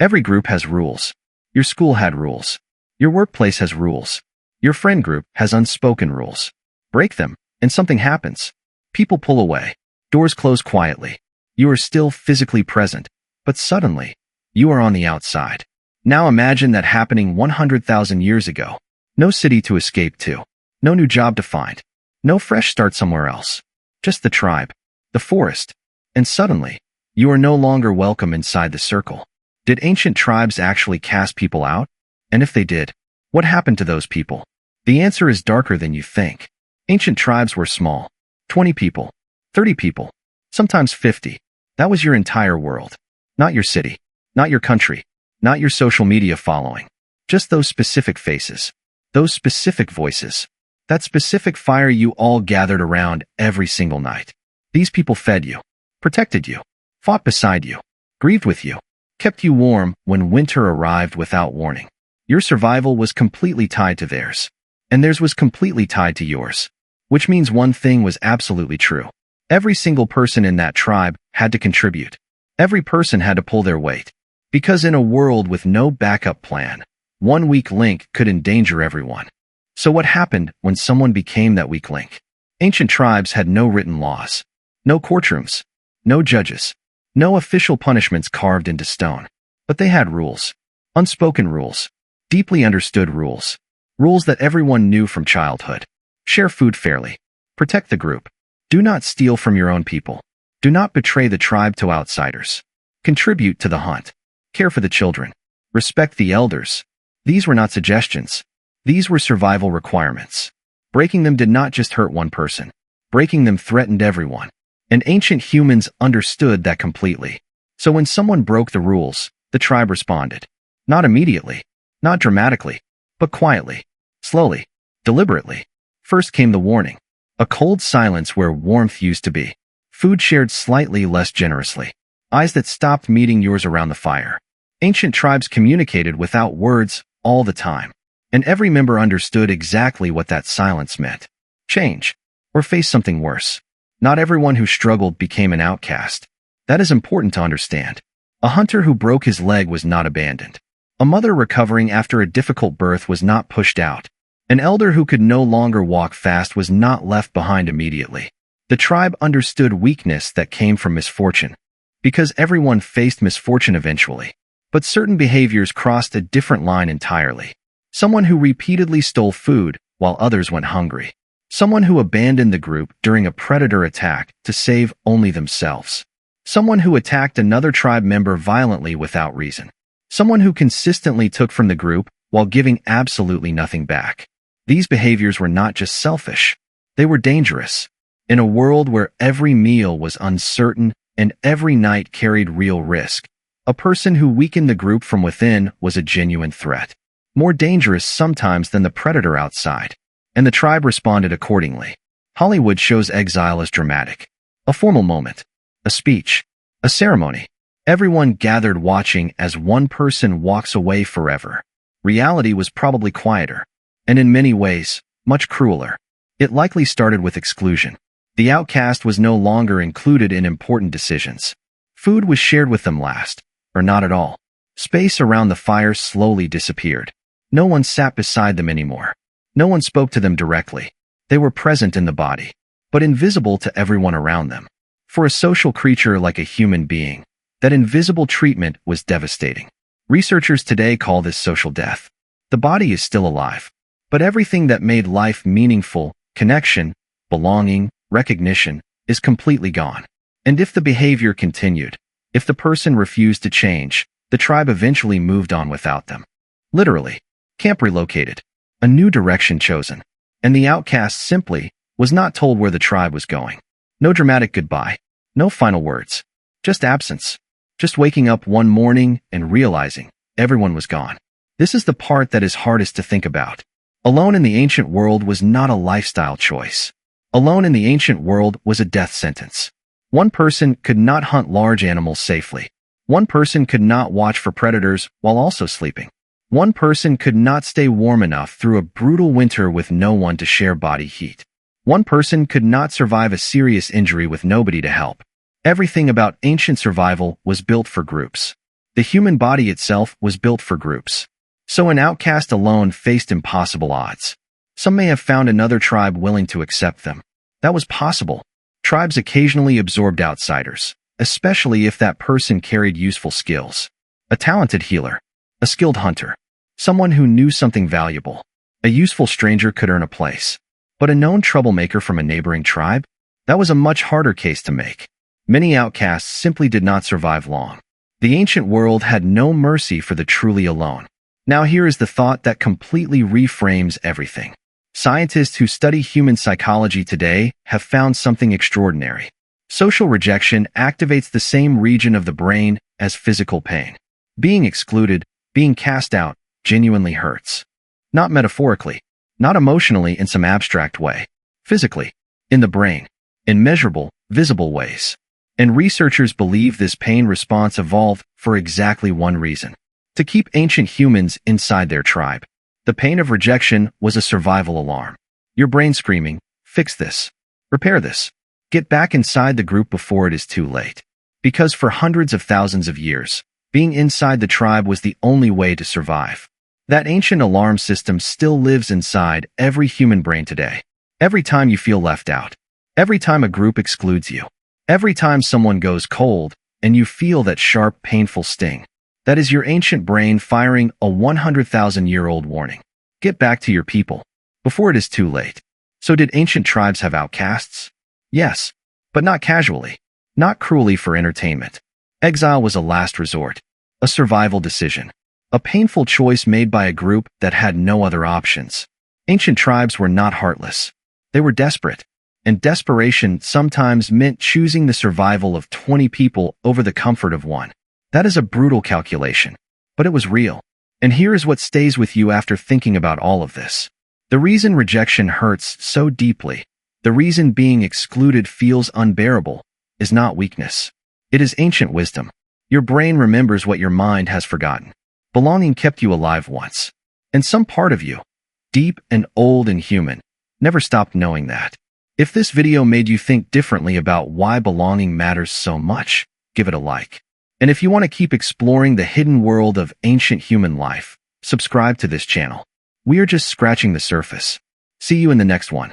Every group has rules. Your school had rules. Your workplace has rules. Your friend group has unspoken rules. Break them, and something happens. People pull away. Doors close quietly. You are still physically present, but suddenly, you are on the outside. Now imagine that happening 100,000 years ago. No city to escape to. No new job to find. No fresh start somewhere else. Just the tribe. The forest. And suddenly, you are no longer welcome inside the circle. Did ancient tribes actually cast people out? And if they did, what happened to those people? The answer is darker than you think. Ancient tribes were small. 20 people. 30 people. Sometimes 50. That was your entire world. Not your city. Not your country. Not your social media following. Just those specific faces. Those specific voices. That specific fire you all gathered around every single night. These people fed you. Protected you. Fought beside you. Grieved with you. Kept you warm when winter arrived without warning. Your survival was completely tied to theirs. And theirs was completely tied to yours. Which means one thing was absolutely true. Every single person in that tribe had to contribute. Every person had to pull their weight. Because in a world with no backup plan, one weak link could endanger everyone. So what happened when someone became that weak link? Ancient tribes had no written laws. No courtrooms. No judges. No official punishments carved into stone. But they had rules. Unspoken rules. Deeply understood rules. Rules that everyone knew from childhood. Share food fairly. Protect the group. Do not steal from your own people. Do not betray the tribe to outsiders. Contribute to the hunt. Care for the children. Respect the elders. These were not suggestions. These were survival requirements. Breaking them did not just hurt one person. Breaking them threatened everyone. And ancient humans understood that completely. So when someone broke the rules, the tribe responded. Not immediately. Not dramatically. But quietly. Slowly. Deliberately. First came the warning. A cold silence where warmth used to be. Food shared slightly less generously. Eyes that stopped meeting yours around the fire. Ancient tribes communicated without words all the time. And every member understood exactly what that silence meant. Change. Or face something worse. Not everyone who struggled became an outcast. That is important to understand. A hunter who broke his leg was not abandoned. A mother recovering after a difficult birth was not pushed out. An elder who could no longer walk fast was not left behind immediately. The tribe understood weakness that came from misfortune. Because everyone faced misfortune eventually. But certain behaviors crossed a different line entirely. Someone who repeatedly stole food while others went hungry. Someone who abandoned the group during a predator attack to save only themselves. Someone who attacked another tribe member violently without reason. Someone who consistently took from the group while giving absolutely nothing back. These behaviors were not just selfish. They were dangerous. In a world where every meal was uncertain and every night carried real risk, a person who weakened the group from within was a genuine threat. More dangerous sometimes than the predator outside. And the tribe responded accordingly. Hollywood shows exile as dramatic. A formal moment. A speech. A ceremony. Everyone gathered watching as one person walks away forever. Reality was probably quieter. And in many ways, much crueler. It likely started with exclusion. The outcast was no longer included in important decisions. Food was shared with them last, or not at all. Space around the fire slowly disappeared. No one sat beside them anymore. No one spoke to them directly. They were present in the body, but invisible to everyone around them. For a social creature like a human being, that invisible treatment was devastating. Researchers today call this social death. The body is still alive, but everything that made life meaningful, connection, belonging, recognition, is completely gone. And if the behavior continued, if the person refused to change, the tribe eventually moved on without them. Literally. Camp relocated. A new direction chosen. And the outcast simply was not told where the tribe was going. No dramatic goodbye. No final words. Just absence. Just waking up one morning and realizing everyone was gone. This is the part that is hardest to think about. Alone in the ancient world was not a lifestyle choice. Alone in the ancient world was a death sentence. One person could not hunt large animals safely. One person could not watch for predators while also sleeping. One person could not stay warm enough through a brutal winter with no one to share body heat. One person could not survive a serious injury with nobody to help. Everything about ancient survival was built for groups. The human body itself was built for groups. So an outcast alone faced impossible odds. Some may have found another tribe willing to accept them. That was possible. Tribes occasionally absorbed outsiders, especially if that person carried useful skills. A talented healer, a skilled hunter, someone who knew something valuable. A useful stranger could earn a place. But a known troublemaker from a neighboring tribe? That was a much harder case to make. Many outcasts simply did not survive long. The ancient world had no mercy for the truly alone. Now here is the thought that completely reframes everything. Scientists who study human psychology today have found something extraordinary. Social rejection activates the same region of the brain as physical pain. Being excluded, being cast out, genuinely hurts. Not metaphorically, not emotionally in some abstract way. Physically, in the brain, in measurable, visible ways. And researchers believe this pain response evolved for exactly one reason: to keep ancient humans inside their tribe. The pain of rejection was a survival alarm. Your brain screaming, fix this, repair this, get back inside the group before it is too late. Because for hundreds of thousands of years, being inside the tribe was the only way to survive. That ancient alarm system still lives inside every human brain today. Every time you feel left out, every time a group excludes you, every time someone goes cold and you feel that sharp, painful sting, that is your ancient brain firing a 100,000-year-old warning. Get back to your people before it is too late. So did ancient tribes have outcasts? Yes, but not casually, not cruelly for entertainment. Exile was a last resort, a survival decision, a painful choice made by a group that had no other options. Ancient tribes were not heartless. They were desperate. And desperation sometimes meant choosing the survival of 20 people over the comfort of one. That is a brutal calculation, but it was real. And here is what stays with you after thinking about all of this. The reason rejection hurts so deeply, the reason being excluded feels unbearable, is not weakness. It is ancient wisdom. Your brain remembers what your mind has forgotten. Belonging kept you alive once. And some part of you, deep and old and human, never stopped knowing that. If this video made you think differently about why belonging matters so much, give it a like. And if you want to keep exploring the hidden world of ancient human life, subscribe to this channel. We are just scratching the surface. See you in the next one.